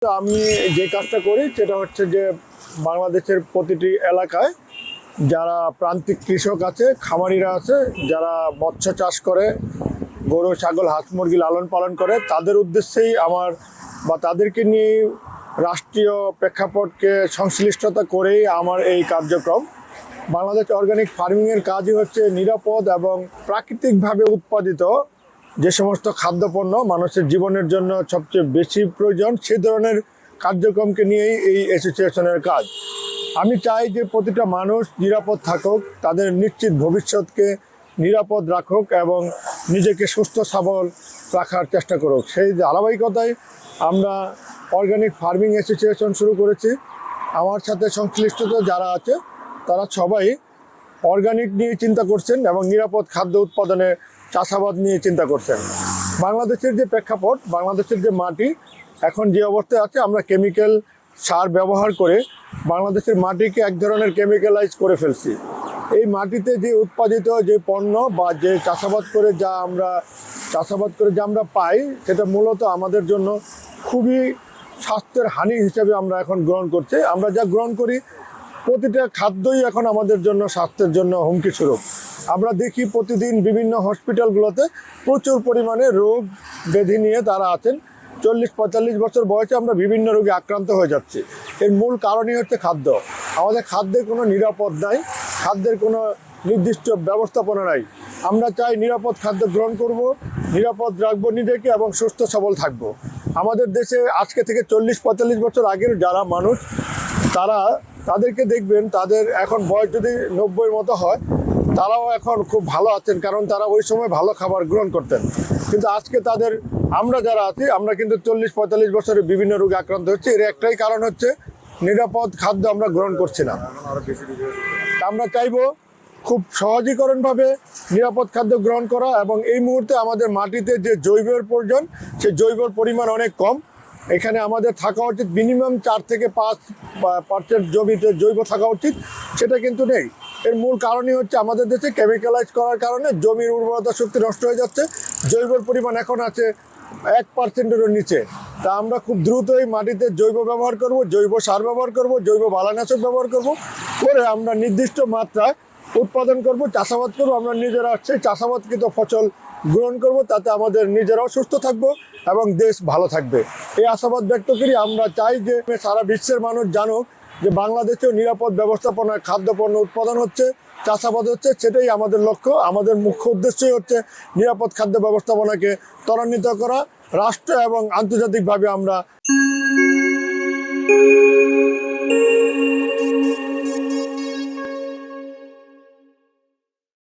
আমি যে কাজটা করি সেটা হচ্ছে যে বাংলাদেশের প্রতিটি এলাকায় যারা প্রান্তিক কৃষক আছে, খামারিরা আছে, যারা মৎস্য চাষ করে, গরু ছাগল হাঁস মুরগি লালন পালন করে, তাদের উদ্দেশ্যেই আমার বা তাদেরকে নিয়ে রাষ্ট্রীয় প্রেক্ষাপটকে সংশ্লিষ্টতা করেই আমার এই কার্যক্রম। বাংলাদেশ অর্গানিক ফার্মিংয়ের কাজই হচ্ছে নিরাপদ এবং প্রাকৃতিকভাবে উৎপাদিত যে সমস্ত খাদ্যপণ্য মানুষের জীবনের জন্য সবচেয়ে বেশি প্রয়োজন, সেই ধরনের কার্যক্রমকে নিয়েই এই অ্যাসোসিয়েশনের কাজ। আমি চাই যে প্রতিটা মানুষ নিরাপদ থাকুক, তাদের নিশ্চিত ভবিষ্যৎকে নিরাপদ রাখুক এবং নিজেকে সুস্থ সবল রাখার চেষ্টা করুক। সেই ধারাবাহিকতায় আমরা অর্গানিক ফার্মিং অ্যাসোসিয়েশন শুরু করেছি। আমার সাথে সংশ্লিষ্টতা যারা আছে তারা সবাই অর্গানিক নিয়ে চিন্তা করছেন এবং নিরাপদ খাদ্য উৎপাদনে চাষাবাদ নিয়ে চিন্তা করছেন। বাংলাদেশের যে প্রেক্ষাপট, বাংলাদেশের যে মাটি এখন যে অবস্থায় আছে, আমরা কেমিক্যাল সার ব্যবহার করে বাংলাদেশের মাটিকে এক ধরনের কেমিক্যালাইজ করে ফেলছি। এই মাটিতে যে উৎপাদিত যে পণ্য বা যে চাষাবাদ করে যা আমরা পাই, সেটা মূলত আমাদের জন্য খুবই স্বাস্থ্যের হানি হিসেবে আমরা এখন গ্রহণ করছি। আমরা যা গ্রহণ করি প্রতিটা খাদ্যই এখন আমাদের জন্য স্বাস্থ্যের জন্য হুমকি স্বরূপ। আমরা দেখি প্রতিদিন বিভিন্ন হসপিটালগুলোতে প্রচুর পরিমাণে রোগ ব্যাধি নিয়ে তারা আছেন। 40-45 বছর বয়সে আমরা বিভিন্ন রোগে আক্রান্ত হয়ে যাচ্ছি। এর মূল কারণই হচ্ছে খাদ্য। আমাদের খাদ্যের কোনো নিরাপদ নাই, খাদ্যের কোনো নির্দিষ্ট ব্যবস্থাপনা নাই। আমরা চাই নিরাপদ খাদ্য গ্রহণ করব, নিরাপদ রাখবো নিজেকে এবং সুস্থ সবল থাকব। আমাদের দেশে আজকে থেকে 40-45 বছর আগের যারা মানুষ, তাদেরকে দেখবেন তাদের এখন বয়স যদি 90-এর মতো হয়, তারাও এখন খুব ভালো আছেন, কারণ তারা ওই সময় ভালো খাবার গ্রহণ করতেন। কিন্তু আজকে আমরা যারা আছি, আমরা কিন্তু 40-45 বছরে বিভিন্ন রোগে আক্রান্ত হচ্ছে। এর একটাই কারণ হচ্ছে নিরাপদ খাদ্য আমরা গ্রহণ করছি না। আমরা চাইবো খুব সহজীকরণভাবে নিরাপদ খাদ্য গ্রহণ করা, এবং এই মুহূর্তে আমাদের মাটিতে যে জৈবের প্রয়োজন, সেই জৈবর পরিমাণ অনেক কম। এখানে আমাদের থাকা উচিত মিনিমাম 4 থেকে 5% জমিতে জৈব থাকা উচিত, সেটা কিন্তু নেই। এর মূল কারণই হচ্ছে আমাদের দেশে কেমিক্যালাইজ করার কারণে জমির উর্বরতা শক্তি নষ্ট হয়ে যাচ্ছে। জৈবর পরিমাণ এখন আছে 1%-এরও নিচে। তা আমরা খুব দ্রুতই মাটিতে জৈব ব্যবহার করব, জৈব সার ব্যবহার করব, জৈব বালানাশক ব্যবহার করে আমরা নির্দিষ্ট মাত্রায় উৎপাদন করব, চাষাবাদ করব। আমরা নিজেরা সেই চাষাবাদকৃত ফসল গ্রহণ করব, তাতে আমাদের নিজেরাও সুস্থ থাকব এবং দেশ ভালো থাকবে। এই আশাবাদ ব্যক্ত করি। আমরা চাই যে সারা বিশ্বের মানুষ জানুক যে বাংলাদেশেও নিরাপদ ব্যবস্থাপনায় খাদ্যপণ্য উৎপাদন হচ্ছে, চাষাবাদ হচ্ছে। সেটাই আমাদের লক্ষ্য। আমাদের মুখ্য উদ্দেশ্যই হচ্ছে নিরাপদ খাদ্য ব্যবস্থাপনাকে ত্বরান্বিত করা, রাষ্ট্র এবং আন্তর্জাতিকভাবে আমরা